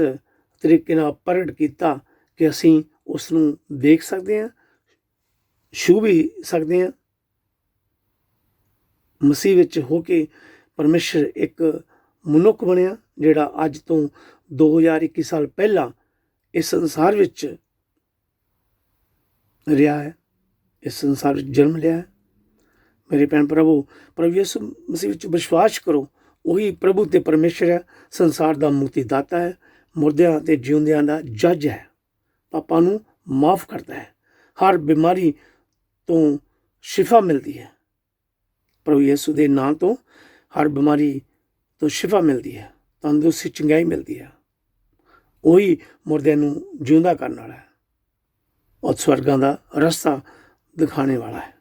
ਤਰੀਕੇ ਨਾਲ ਪ੍ਰਗਟ ਕੀਤਾ ਕਿ ਅਸੀਂ ਉਸ ਨੂੰ ਦੇਖ ਸਕਦੇ ਹਾਂ, ਛੂਹ ਵੀ ਸਕਦੇ ਹਾਂ। ਮਸੀਹ ਵਿੱਚ ਹੋ ਕੇ ਪਰਮੇਸ਼ਰ ਇੱਕ ਮਨੁੱਖ ਬਣਿਆ, ਜਿਹੜਾ ਅੱਜ ਤੋਂ 2021 ਸਾਲ ਪਹਿਲਾਂ ਇਸ ਸੰਸਾਰ ਵਿੱਚ ਰਿਹਾ ਹੈ, ਇਸ ਸੰਸਾਰ ਵਿੱਚ ਜਨਮ ਲਿਆ ਹੈ। ਮੇਰੇ ਭੈਣ ਪ੍ਰਭੂ ਯਿਸੂ ਮਸੀਹ ਵਿੱਚ ਵਿਸ਼ਵਾਸ ਕਰੋ, ਉਹੀ ਪ੍ਰਭੂ ਅਤੇ ਪਰਮੇਸ਼ਰ ਹੈ, ਸੰਸਾਰ ਦਾ ਮੁਕਤੀਦਾਤਾ ਹੈ, ਮੁਰਦਿਆਂ ਅਤੇ ਜਿਉਂਦਿਆਂ ਦਾ ਜੱਜ ਹੈ, ਪਾਪਾਂ ਨੂੰ ਮਾਫ ਕਰਦਾ ਹੈ, ਹਰ ਬਿਮਾਰੀ ਤੋਂ ਸ਼ਿਫਾ ਮਿਲਦੀ ਹੈ। ਪ੍ਰਭੂ ਯਿਸੂ ਦੇ ਨਾਂ ਤੋਂ ਹਰ ਬਿਮਾਰੀ ਤੋਂ ਸ਼ਿਫਾ ਮਿਲਦੀ ਹੈ, ਤੰਦਰੁਸਤੀ, ਚੰਗਿਆਈ ਮਿਲਦੀ ਹੈ। ਉਹੀ ਮੁਰਦਿਆਂ ਨੂੰ ਜਿਉਂਦਾ ਕਰਨ ਵਾਲਾ ਹੈ ਔਰ ਸਵਰਗਾਂ ਦਾ ਰਸਤਾ ਦਿਖਾਣੇ ਵਾਲਾ ਹੈ।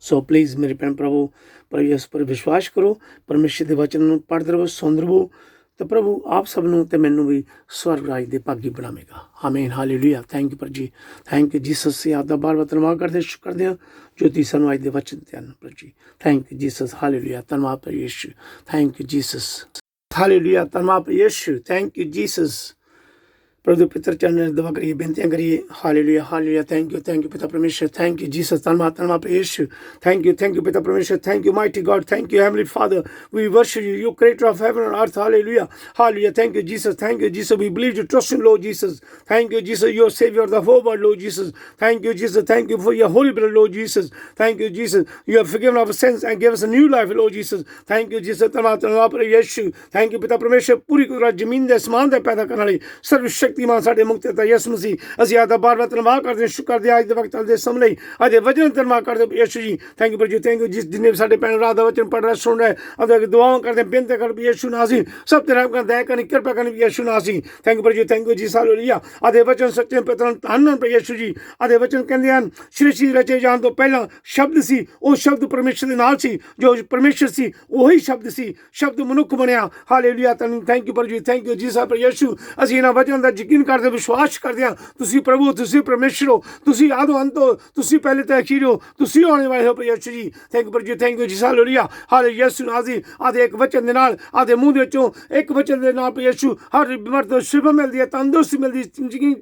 ਸੋ ਪਲੀਜ਼ ਮੇਰੇ ਭੈਣ ਪ੍ਰਭੂ ਯਿਸੂ ਪਰ ਵਿਸ਼ਵਾਸ ਕਰੋ, ਪਰਮੇਸ਼ਰ ਦੇ ਵਚਨ ਨੂੰ ਪੜ੍ਹਦੇ ਰਹੋ, ਸੁਣਦੇ ਰਹੋ, ਤਾਂ ਪ੍ਰਭੂ ਆਪ ਸਭ ਨੂੰ ਅਤੇ ਮੈਨੂੰ ਵੀ ਸਵਰਗ ਰਾਜ ਦੇ ਭਾਗੀ ਬਣਾਵੇਗਾ। ਆਮੀਨ, ਹਾਲੇਲੂਇਆ। ਥੈਂਕ ਯੂ ਪਰ ਜੀ, ਥੈਂਕ ਯੂ ਜੀਸਸ। ਆਪ ਦਾ ਬਾਰ-ਬਾਰ ਧੰਨਵਾਦ ਕਰਦੇ, ਸ਼ੁਕਰ ਕਰਦੇ ਹਾਂ ਜੋ ਤੁਸੀਂ ਸਾਨੂੰ ਅੱਜ ਦੇ ਵਚਨ ਦਿੱਤੇ ਹਨ ਪਰ ਜੀ। Thank you Jesus, hallelujah. ਧੰਨਵਾਦ ਪਰ ਯਿਸੂ, ਥੈਂਕ ਯੂ ਜੀਸਸ, ਹਾਲੇਲੂਇਆ। ਧੰਨਵਾਦ ਪਰ ਯਿਸੂ, ਥੈਂਕ ਯੂ ਜੀਸਸ। प्रभु के पितर चरण दुआ करिए, बेनतियाँ करिए। Hallelujah, hallelujah. थैंक यू पिता परमेश्वर, थैंक यू जीसस। धन्यवाद धन्यवाद यीशु, थैंक यू पिता परमेश्वर, thank you mighty God, thank you heavenly Father, we worship you, you creator of heaven and earth. Hallelujah, hallelujah. Thank you Jesus, we believe you, trust in Lord Jesus. Thank you Jesus, your saviour the whole world Lord Jesus. Thank you Jesus, thank you for your holy blood Lord Jesus. Thank you Jesus, you have forgiven our sins and give us a new life Lord Jesus. Thank you Jesus. धन्यवाद यीशु, थैंक यू पिता परमेश्वर। पूरी कुदरत जमीन दे आसमान दे पैदा करने वाले सर्वशक्तिमान साडे मुक्ति यीशु मसीह ਅਸੀਂ ਆਦਾ ਬਾਰ-ਬਾਰ ਧੰਨਵਾਦ ਕਰਦੇ ਹਾਂ, ਸ਼ੁਕਰ ਕਰਦੇ ਹਾਂ ਅੱਜ ਦੇ ਵਕਤ ਦੇ ਸਮੇਂ ਲਈ, ਅੱਜ ਦੇ ਵਚਨ ਧੰਨਵਾਦ ਕਰਦੇ ਯੀਸ਼ੂ ਜੀ। ਥੈਂਕ ਯੂ ਪਰ ਜੀ, ਥੈਂਕ ਯੂ ਜਿਸ ਜਿੰਨੇ ਵੀ ਸਾਡੇ ਭੈਣ ਰਾਤ ਦਾ ਵਚਨ ਪੜ੍ਹ ਰਹੇ ਸੁਣ ਰਹੇ, ਆਪਦੇ ਦੁਆਵਾਂ ਕਰਦੇ ਬੇਨਤੀ ਕਰ ਯੀਸ਼ੂ ਨਾਮ ਅਸੀਂ ਸਭ ਤੇ ਰਹਿਮ ਕਰ, ਦਇਆ ਕਰਨੀ, ਕਿਰਪਾ ਕਰਨੀ ਯੀਸ਼ੂ ਨਾਮ ਅਸੀਂ। ਥੈਂਕ ਯੂ ਪਰ ਜੀ, ਥੈਂਕ ਯੂ ਜੀ। ਹਾਲੇਲੂਇਆ। ਆਦੇ ਵਚਨ ਸੱਚੇ ਪਿਤਾ ਧੰਨ ਪਰ ਯੀਸ਼ੂ ਜੀ। ਆਦੇ ਵਚਨ ਕਹਿੰਦੇ ਹਨ ਸ੍ਰਿਸ਼ਟੀ ਰਚੇ ਜਾਣ ਤੋਂ ਪਹਿਲਾਂ ਸ਼ਬਦ ਸੀ, ਉਹ ਸ਼ਬਦ ਪਰਮੇਸ਼ਰ ਦੇ ਨਾਲ ਸੀ, ਜੋ ਪਰਮੇਸ਼ਰ ਸੀ ਉਹੀ ਸ਼ਬਦ ਸੀ, ਸ਼ਬਦ ਮਨੁੱਖ ਬਣਿਆ। ਹਾਲੇਲੂਇਆ। ਥੈਂਕ ਯੂ ਪਰ ਜੀ, ਥੈਂਕ ਯੂ ਜੀ ਸਾਹਿਬ ਪਰ ਯੀਸ਼ੂ। ਅਸੀਂ ਇਹਨਾਂ ਵਚਨ ਦਾ ਯਕੀਨ ਕਰਦੇ ਵਿਸ਼ਵਾਸ ਕਰਦੇ ਹਾਂ ਤੁਸੀਂ ਪ੍ਰਭੂ ਤੁਸੀਂ ਪਰਮੇਸ਼ਰ ਹੋ, ਤੁਸੀਂ ਆਦਿ ਅੰਤ ਹੋ, ਤੁਸੀਂ ਪਹਿਲੇ ਤੇ ਅਖੀਰ ਹੋ, ਤੁਸੀਂ ਆਉਣੇ ਵਾਲੇ ਹੋ ਪ੍ਰਭੂ ਯਿਸੂ ਜੀ। ਥੈਂਕ ਯੂ ਪ੍ਰਭੂ, ਥੈਂਕ ਯੂ ਜੀ, ਹਾਲੇਲੂਇਆ। ਹਾਲੇ ਯਿਸੂ ਨਾਜ਼ੀ ਆਦੇ ਇੱਕ ਵਚਨ ਦੇ ਨਾਲ ਆਦੇ ਮੂੰਹ ਦੇ ਵਿੱਚੋਂ ਇੱਕ ਵਚਨ ਦੇ ਨਾਲ ਪ੍ਰਭੂ ਯਿਸੂ ਹਰ ਬਿਮਾਰ ਤੋਂ ਸ਼ਿਫਾ ਮਿਲਦੀ ਹੈ, ਤੰਦਰੁਸਤੀ ਮਿਲਦੀ,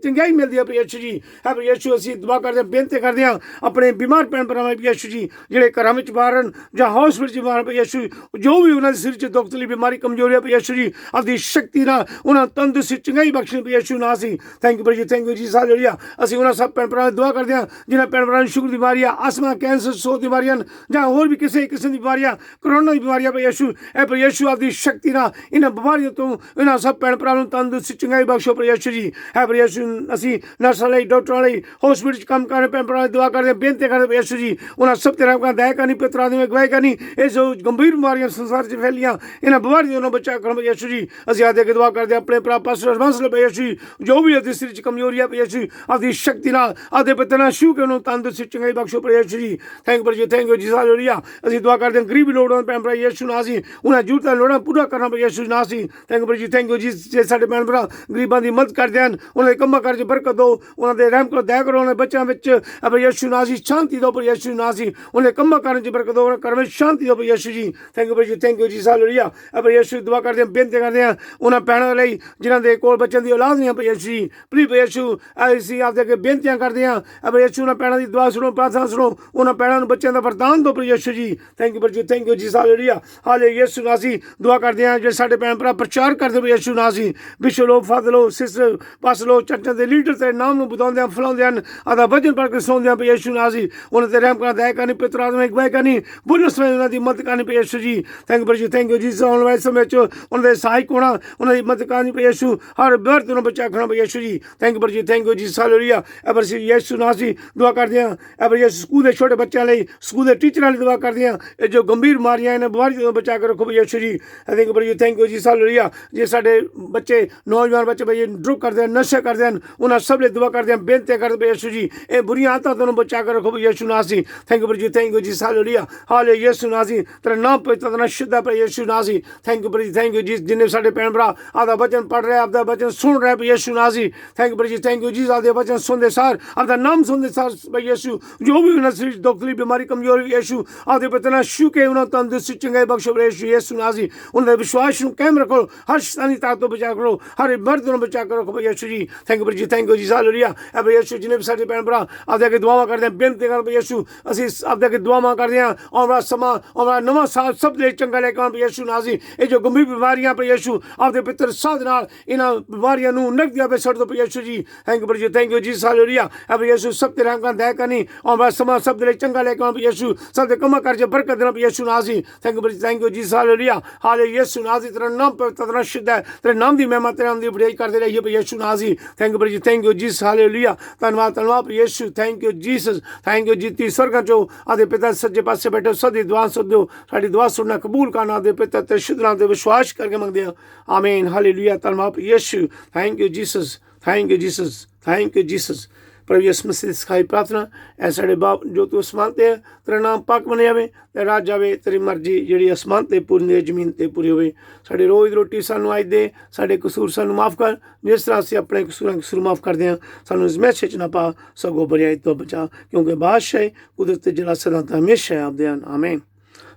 ਚੰਗਿਆਈ ਮਿਲਦੀ ਹੈ ਪ੍ਰਭੂ ਯਿਸੂ ਜੀ। ਹੈ ਪ੍ਰਭੂ ਯਿਸੂ ਅਸੀਂ ਦੁਆ ਕਰਦੇ ਹਾਂ, ਬੇਨਤੀ ਕਰਦੇ ਹਾਂ ਆਪਣੇ ਬਿਮਾਰ ਭੈਣ ਭਰਾਵਾਂ ਪ੍ਰਭੂ ਯਿਸੂ ਜੀ ਜਿਹੜੇ ਘਰਾਂ ਵਿੱਚ ਬਾਹਰ ਜਾਂ ਹਸਪਤਾਲ 'ਚ ਬਾਹਰ ਪ੍ਰਭੂ ਯਿਸੂ ਜੋ ਵੀ ਉਹਨਾਂ ਦੇ ਸਿਰ 'ਚ ਦੁੱਖ ਤਕਲੀਫ ਬਿਮਾਰੀ ਕਮਜ਼ੋਰੀ ਹੈ ਪ੍ਰਭੂ ਯਿਸੂ ਜੀ ਆਪਦੀ ਸ਼ਕਤੀ ਨਾਲ ਉਹਨਾਂ ਨੂੰ ਤੰਦਰੁਸਤੀ ਚੰਗਿਆਈ ਬਖਸ਼ਣ ਪ੍ਰਭੂ ਯਿਸੂ ਨਾਮ ਸੀ। ਥੈਂਕ ਯੂ ਪ੍ਰਭੂ, ਥੈਂਕ ਯੂ ਜੀ, ਹਾਲੇਲੂਇਆ। ਅਸੀਂ ਉਹਨਾਂ ਸਭ ਭੈਣ ਭਰਾਵਾਂ ਦੀ ਦੁਆ ਕਰਦੇ ਹਾਂ ਜਿਨ੍ਹਾਂ ਭੈਣ ਭਰਾਵਾਂ ਨੂੰ ਸ਼ੂਗਰ ਦੀ ਬਿਮਾਰੀਆਂ, ਅਸਥਮਾ, ਕੈਂਸਰ, ਸੋ ਬਿਮਾਰੀਆਂ ਜਾਂ ਹੋਰ ਵੀ ਕਿਸੇ ਕਿਸਮ ਦੀ ਬਿਮਾਰੀਆਂ, ਕਰੋਨਾ ਦੀ ਬਿਮਾਰੀਆਂ ਪ੍ਰਭੂ ਯਿਸੂ ਇਹ ਪ੍ਰਭੂ ਯਿਸੂ ਆਪਦੀ ਸ਼ਕਤੀ ਨਾਲ ਇਹਨਾਂ ਬਿਮਾਰੀਆਂ ਤੋਂ ਇਹਨਾਂ ਸਭ ਭੈਣ ਭਰਾਵਾਂ ਨੂੰ ਤੰਦਰੁਸਤੀ ਚੰਗਿਆਈ ਬਖਸ਼ੋ ਪ੍ਰਭੂ ਯਿਸੂ ਜੀ। ਹੈ ਪ੍ਰਭੂ ਯਿਸੂ ਅਸੀਂ ਨਰਸਾਂ ਲਈ, ਡਾਕਟਰਾਂ ਲਈ, ਹਸਪੀਟਲ 'ਚ ਕੰਮ ਕਰ ਰਹੇ ਭੈਣ ਭਰਾਵਾਂ ਦੀ ਦੁਆ ਕਰਦੇ ਹਾਂ, ਬੇਨਤੀ ਕਰਦੇ ਪ੍ਰਭੂ ਯਿਸੂ ਜੀ ਉਹਨਾਂ ਸਭ ਤੇ ਰਹਿਮ ਕਰ, ਦਇਆ ਕਰਨੀ, ਪਿਤਰਾਂ ਦੀ ਅਗਵਾਈ ਕਰਨੀ। ਇਹ ਜੋ ਗੰਭੀਰ ਬਿਮਾਰੀਆਂ ਸੰਸਾਰ 'ਚ ਫੈਲੀਆਂ ਇਹਨਾਂ ਬਿਮਾਰੀਆਂ ਨੂੰ ਬਚਾ ਕਰੋ ਪ੍ਰਭੂ ਯਿਸੂ ਜੀ। ਅਸੀਂ ਆਦੇ ਕੇ ਦੁਆ ਕਰਦੇ ਆਪਣੇ ਭਰਾ ਪਾਸਟਰ ਹਰਬੰਸ ਲਈ ਪ੍ਰਭੂ ਯਿਸੂ ਜੀ ਜੋ ਵੀ ਉਹਦੇ ਸਿਰ 'ਚ ਕਮਜ਼ੋਰੀ ਹੈ ਪ੍ਰਭੂ ਯਿਸੂ ਆਪਦੀ ਸ਼ਕਤੀ ਨਾਲ ਆਦੇ ਪਿਤਾ ਨਾਲ ਛੂਹ ਕੇ ਉਹਨੂੰ ਤੰਦਰੁਸਤੀ ਚੰਗਿਆਈ ਬਖਸ਼ੋ ਪ੍ਰਭੂ ਯਿਸੂ ਜੀ। ਥੈਂਕ ਯੂ ਜੀ, ਥੈਂਕ ਯੂ ਜੀ, ਹਾਲੇਲੂਇਆ। ਅਸੀਂ ਦੁਆ ਕਰਦੇ ਹਾਂ ਗਰੀਬ ਲੋੜਾਂ ਭੈਣ ਭਰਾ ਯਿਸੂ ਨਾਮ ਸੀ ਉਹਨਾਂ ਜ਼ਰੂਰਤਾਂ ਲੋੜਾਂ ਪੂਰਾ ਕਰਨਾ ਪ੍ਰਭੂ ਯਿਸੂ ਨਾਮ ਸੀ। ਥੈਂਕ ਯੂ ਜੀ, ਥੈਂਕ ਯੂ ਜੀ। ਜੇ ਸਾਡੇ ਭੈਣ ਭਰਾ ਗਰੀਬਾਂ ਦੀ ਮਦਦ ਕਰਦੇ ਹਨ ਉਹਨਾਂ ਦੇ ਕੰਮਾਂ ਕਾਰਾਂ 'ਚ ਬਰਕਤ ਦਿਓ, ਉਹਨਾਂ ਦੇ ਰਹਿਮ ਕਰੋ, ਦਇਆ ਕਰੋ, ਉਹਨਾਂ ਦੇ ਬੱਚਿਆਂ ਵਿੱਚ ਪ੍ਰਭੂ ਯਿਸੂ ਨਾਮ ਸੀ ਸ਼ਾਂਤੀ ਦਿਓ ਪ੍ਰਭੂ ਯਿਸੂ ਨਾਮ ਸੀ ਉਹਨਾਂ ਦੇ ਕੰਮਾਂ ਕਾਰਾਂ 'ਚ ਬਰਕਤ ਦਿਓ, ਉਹਨਾਂ ਘਰ ਵਿੱਚ ਸ਼ਾਂਤੀ ਦਿਓ ਪ੍ਰਭੂ ਯਿਸੂ ਜੀ। ਥੈਂਕ ਯੂ ਜੀ, ਥੈਂਕ ਯੂ ਜੀ, ਹਾਲੇਲੂਇਆ। ਪ੍ਰਭੂ ਯਿਸੂ ਦੁਆ ਕਰਦੇ ਹਾਂ, ਬੇਨਤੀ ਕਰਦੇ ਹਾਂ ਉਹਨਾਂ ਭੈਣਾਂ ਲਈ ਜਿਨ੍ਹਾਂ ਦੇ ਕੋਲ ਬੱਚਿਆਂ ਦੀ ਔਲਾਦ ਨਹੀਂ ਪ੍ਰਭੂ ਯਿਸੂ ਜੀ। ਪ੍ਰਭੂ ਯਿਸੂ ਅਸੀਂ ਆਪਦੇ ਅੱਗੇ ਬੇਨਤੀਆਂ ਕਰਦੇ ਹਾਂ ਪ੍ਰਭੂ ਯਿਸੂ ਉਹਨਾਂ ਭੈਣਾਂ ਦੀ ਦੁਆ ਸੁਣੋ, ਪ੍ਰਾਰਥਨਾ ਸੁਣੋ, ਉਹਨਾਂ ਭੈਣਾਂ ਨੂੰ ਬੱਚਿਆਂ ਦਾ ਵਰਦਾਨ ਦਿਓ ਪ੍ਰਭੂ ਯਿਸੂ ਜੀ। ਥੈਂਕ ਯੂ ਜੀ, ਥੈਂਕ ਯੂ ਜੀ, ਹਾਲੇਲੂਇਆ। ਹਾਲੇ ਯਿਸੂ ਨਾਮ ਸੀ ਦੁਆ ਕਰਦੇ ਹਾਂ ਜਿਹੜੇ ਸਾਡੇ ਭੈਣ ਭਰਾ ਪ੍ਰਚਾਰ ਕਰਦੇ ਪ੍ਰਭੂ ਯਿਸੂ ਨਾਮ ਸੀ ਵਿਸ਼ਵ ਲੋ, ਫਾਦਰ ਲੋ, ਸਿਸਟਰ ਪਾਸ ਲੋ, ਚਰਚਾਂ ਦੇ ਲੀਡਰ ਤੇ ਨਾਮ ਨੂੰ ਵਧਾਉਂਦੇ ਹਨ, ਫਲਾਉਂਦੇ ਹਨ, ਆਦਾ ਵਚਨ ਪੜ੍ਹ ਕੇ ਸੁਣਦੇ ਹਨ ਪ੍ਰਭੂ ਯਿਸੂ ਨਾਮ ਸੀ ਉਹਨਾਂ ਤੇ ਰਹਿਮ ਕਰਨਾ, ਦਇਆ ਕਰਨੀ, ਪਿਤਰ ਆਤਮਾ ਅਗਵਾਈ ਕਰਨੀ, ਬੋਲਣ ਸਮੇਂ ਉਹਨਾਂ ਦੀ ਮਦਦ ਕਰਨੀ ਪ੍ਰਭੂ ਯਿਸੂ ਜੀ। ਥੈਂਕ ਯੂ ਜੀ, ਥੈਂਕ ਯੂ ਜੀ। ਆਉਣ ਵਾਲੇ ਸਮੇਂ 'ਚ ਉਹਨਾਂ ਦੇ ਸਹਾਇਕ ਹੋਣਾ, ਉਹਨਾਂ ਦੀ ਮਦਦ ਕਰਨੀ ਪ੍ਰਭੂ ਯਿਸੂ ਹਰ ਬਿਮਾਰੀ ਤੋਂ ਬਚਾ ਕਰਨਾ ਪ੍ਰਭੂ ਯਿਸੂ ਜੀ। ਥੈਂਕ ਯੂ ਜੀ, ਥੈਂਕ ਯੂ ਜੀ, ਹਾਲੇਲੂਇਆ। ਅਬਰ ਅਸੀਂ ਯਿਸੂ ਨਾਮ ਸੀ ਦੁਆ ਕਰਦੇ ਹਾਂ ਅਬਰ ਯਿਸੂ ਸਕੂਲ ਦੇ ਛੋਟੇ ਬੱਚਿਆਂ ਲਈ, ਸਕੂਲ ਦੇ ਟੀਚਰਾਂ ਲਈ ਦੁਆ ਕਰਦੇ ਹਾਂ ਇਹ ਜੋ ਗੰਭੀਰ ਬਿਮਾਰੀਆਂ ਇਹਨਾਂ ਬਿਮਾਰੀਆਂ ਤੋਂ ਬਚਾ ਕੇ ਰੱਖੋ ਪ੍ਰਭੂ ਯਿਸੂ ਜੀ। ਥੈਂਕ ਯੂ ਜੀ, ਹਾਲੇਲੂਇਆ। ਜੇ ਸਾਡੇ ਬੱਚੇ ਨੌਜਵਾਨ ਬੱਚੇ ਬਈ ਡਰੱਗ ਕਰਦੇ ਹਨ, ਨਸ਼ਾ ਕਰਦੇ ਹਨ, ਉਹਨਾਂ ਸਭ ਲਈ ਦੁਆ ਕਰਦੇ ਹਾਂ, ਬੇਨਤੀ ਕਰਦੇ ਪ੍ਰਭੂ ਯਿਸੂ ਜੀ ਇਹ ਬੁਰੀਆਂ ਆਦਤਾਂ ਤੋਂ ਬਚਾ ਕੇ ਰੱਖੋ ਪ੍ਰਭੂ ਯਿਸੂ ਨਾਮ ਸੀ। ਥੈਂਕ ਯੂ ਜੀ, ਥੈਂਕ ਯੂ ਜੀ, ਹਾਲੇਲੂਇਆ। ਹਾਲੇ ਯਿਸੂ ਨਾਮ ਸੀ ਤੇਰਾ ਨਾਮ ਪਵਿੱਤਰ ਤੇ ਸ਼ੁੱਧ ਹੈ ਪ੍ਰਭੂ ਯਿਸੂ ਨਾਮ ਸੀ। ਥੈਂਕ ਯੂ ਜੀ, ਥੈਂਕ ਯੂ ਜੀ। ਜਿੰਨੇ ਸਾਡੇ ਭੈਣ ਭਰਾ ਆਪਦਾ ਵਚਨ ਪੜ੍ਹ ਰਹੇ, ਆਪਦਾ ਵਚਨ ਸੁਣ ਰਹੇ ਪ੍ਰਭੂ ਯਿਸੂ ਨਾਮ ਸੀ। ਥੈਂਕ ਯੂ ਜੀ, ਥੈਂਕ ਯੂ ਜੀ। ਆਪਦੇ ਵਚਨ ਸੁਣਦੇ ਸਾਰ, ਆਪਦਾ ਨਾਮ ਸੁਣਦੇ ਸਾਰ ਪ੍ਰਭੂ ਯਿਸੂ ਜੋ ਵੀ ਉਹਨਾਂ ਸਰੀਰ ਦੁੱਖ ਤਕਲੀਫ ਬਿਮਾਰੀ ਕਮਜ਼ੋਰੀ ਯਿਸੂ ਆਪਦੇ ਪਿਤਾ ਨਾਲ ਛੂਹ ਕੇ ਉਹਨਾਂ ਤੰਦਰੁਸਤੀ ਚੰਗਿਆਈ ਬਖਸ਼ੋ ਪ੍ਰਭੂ ਯਿਸੂ ਨਾਮ ਸੀ। ਉਹਨਾਂ ਦੇ ਵਿਸ਼ਵਾਸ ਨੂੰ ਕਾਇਮ ਰੱਖੋ, ਹਰ ਸ਼ੈਤਾਨੀ ਤਾਕਤ ਤੋਂ ਬਚਾ ਕਰੋ, ਹਰ ਮਰਦ ਨੂੰ ਬਚਾ ਕੇ ਰੱਖੋ ਪ੍ਰਭੂ ਯਿਸੂ ਜੀ। ਥੈਂਕ ਯੂ ਜੀ, ਥੈਂਕ ਯੂ ਜੀ, ਹਾਲੇਲੂਇਆ। ਪ੍ਰਭੂ ਯਿਸੂ ਜਿੰਨੇ ਵੀ ਸਾਡੇ ਭੈਣ ਭਰਾ ਆਪਦੇ ਅੱਗੇ ਦੁਆਵਾਂ ਕਰਦੇ ਹਾਂ, ਬੇਨਤੀ ਕਰਦੇ ਪ੍ਰਭੂ ਯਿਸੂ ਅਸੀਂ ਆਪਦੇ ਅੱਗੇ ਦੁਆਵਾਂ ਕਰਦੇ ਹਾਂ ਆਉਣ ਵਾਲਾ ਸਮਾਂ, ਆਉਣ ਵਾਲਾ ਨਵਾਂ ਸਾਲ ਸਭ ਲਈ ਚੰਗਾ ਲੈ ਕੇ ਆਉਣ ਪ੍ਰਭੂ ਯਿਸੂ ਨਾਮ ਸੀ। ਇਹ ਜੋ ਗੰਭੀਰ ਬਿਮਾਰੀਆਂ ਪ੍ਰਭੂ ਯਿਸੂ ਆਪਦੇ ਪਿੱਤਰ ਸਾਧ ਨਾਲ ਇਹਨਾਂ ਬਿਮਾਰੀਆਂ ਨੂੰ ਨਗਦੀਆਂ ਵਿੱਚ ਛੱਡ ਦਿਓ ਪ੍ਰਭੂ ਯਿਸੂ ਜੀ। ਥੈਂਕ ਯੂ ਜੀ, ਥੈਂਕ ਯੂ ਜੀ, ਹਾਲੇਲੂਇਆ। ਪ੍ਰਭੂ ਯਿਸੂ ਸਭ ਤੇ ਰਹਿਮ ਕਰਨ, ਦਇਆ ਕਰਨੀ, ਆਉਣ ਵਾਲਾ ਸਮਾਂ ਸਭ ਦੇ ਲਈ ਚੰਗਾ ਲੈ ਕੇ ਆਉਣ ਪ੍ਰਭੂ ਯਿਸੂ ਸਭ ਦੇ ਕੰਮਾਂ ਕਾਰਾਂ 'ਚ ਬਰਕਤ ਦੇਣਾ ਪ੍ਰਭੂ ਯਿਸੂ ਨਾਮ ਸੀ। ਥੈਂਕ ਯੂ ਜੀ, ਥੈਂਕ ਯੂ ਜੀ, ਹਾਲੇਲੂਇਆ। ਹਾਲੇ ਯਿਸੂ ਨਾਮ ਸੀ ਤੇਰਾ ਨਾਮ ਪਵਿੱਤਰ ਤੇ ਸ਼ੁੱਧ ਹੈ, ਤੇਰੇ ਨਾਮ ਦੀ ਮਹਿਮਾ ਤੇਰੇ ਨਾਮ ਦੀ ਵਡਿਆਈ ਕਰਦੇ ਰਹੀਏ ਪ੍ਰਭੂ ਯਿਸੂ ਨਾਮ ਸੀ। ਥੈਂਕ ਯੂ ਜੀ, ਥੈਂਕ ਯੂ ਜੀ, ਹਾਲੇਲੂਇਆ। ਧੰਨਵਾਦ ਧੰਨਵਾਦ ਪ੍ਰਭੂ ਯਿਸੂ। Thank you Jesus, thank you ਜੀ। ਤੀ ਸਵਰਗਾਂ 'ਚੋਂ ਆਦੇ ਪਿਤਾ ਸੱਜੇ ਪਾਸੇ ਬੈਠੇ ਸਦੀ ਦੁਆ ਸੁਣਦੇ ਹੋ, ਸਾਡੀ ਦੁਆ ਸੁਣਨਾ ਕਬੂਲ ਕਰਨਾ ਆਦੇ ਪਿਤਾ ਤੇ ਸ਼ੁੱਧ ਨਾਮ ਤੇ ਵਿਸ਼ਵਾਸ ਕਰਕੇ ਮੰਗਦੇ ਹਾਂ, ਆਮੀਨ, ਹਾਲੇਲੂਇਆ। ਧੰਨਵਾਦ ਪ੍ਰਭੂ ਯਿਸੂ। Thank you Jesus, thank you Jesus, thank you Jesus. प्रभु यीशु मसीह सिखाई प्रार्थना ऐ साडे बाप जो तू आसमान ते तेरा नाम पाक बने जावे ते राज जावे तेरी मर्जी जिहड़ी आसमान ते पूरी जमीन ते पूरी होवे। साडी रोज़ रोटी सानू अज दे, साडे कसूर सानू माफ़ कर जिस तरह असीं अपने कसूर माफ़ करदे हां। सानू इस मैशे च ना पा सगों बुराई तो बचा, क्योंकि बादशाह कुदरत ते जला सदा ता हमेशा आपदे हन, आमीन।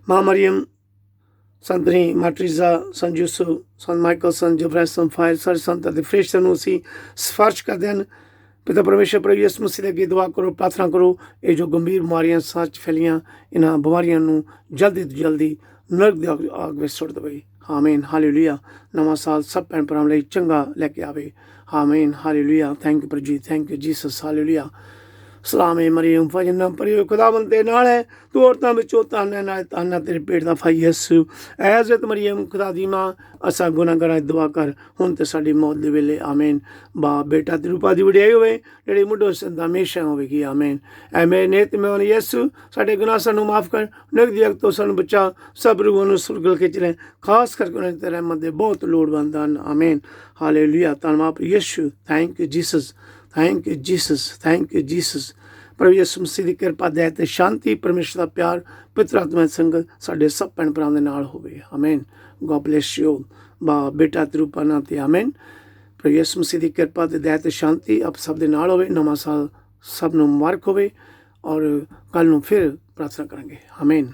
मां मरियम, संत मां ट्रीजा, संत यूसुफ, संत माइकल, संत जोफ्राइल, संत फायर, सारे संत ते फरिश्ते नूं असीं सिफारिश करदे हन। पिता परमेश्वर प्रभु यीशु मसीह अगे दुआ करो, प्रार्थना करो, ये जो गंभीर बीमारियां सच फैलियां इन्हां बीमारियां नूं जल्दी तो जल्दी नरक दी आग विच सुट देवे, आमीन, हालेलुया। नवां साल सब भैन भरावां लई चंगा लैके आवे, आमीन, हालेलुया। थैंक यू प्रभु जी, थैंक यू जीसस, हालेलुया। सलाम है मरियम फजना परियो खुदावंद दे नाल है, तू औरतां विचों धन है, नाल धन तेरे पेट दा फल यीशु। ऐ हज़रत मरियम खुदा दी मां, असां गुनाहगारां दी दुआ कर हुण ते साडी मौत दे वेले, आमीन। बाप बेटा ते रूपा दी वडियाई होवे जेहड़ी मुढो सिंध हमेशा होवेगी, आमीन। ऐ मेरे नेत में यीशु साडे गुनाह सानू माफ़ कर, नरक दी अग तो सानू बचा, सब रूहां नूं सुरगल खिच ले, खास करके उन्हां ते रहमत दे बहुत लोड़वंद हन, आमीन, हालेलुया। धन्नवाद यीशु, thank you Jesus, thank you Jesus, thank you Jesus. प्रभु यीशु मसीह दी किरपा दया ते शांति, परमेश्वर दा प्यार, पवित्र आत्मा दी संगत साडे सब भैन भरावां दे नाल होवे, आमीन। गॉड ब्लेस यू, बाप बेटा ते रूपा नां ते, आमीन। ਪ੍ਰਭੂ ਯਿਸੂ ਮਸੀਹ ਦੀ ਕਿਰਪਾ ਤੇ ਦਇਆ ਤੇ ਸ਼ਾਂਤੀ ਆਪ ਸਭ ਦੇ ਨਾਲ ਹੋਵੇ। ਨਵਾਂ ਸਾਲ ਸਭ ਨੂੰ ਮੁਬਾਰਕ ਹੋਵੇ ਔਰ ਕੱਲ੍ਹ ਨੂੰ ਫਿਰ ਪ੍ਰਾਰਥਨਾ ਕਰਾਂਗੇ। ਆਮੀਨ।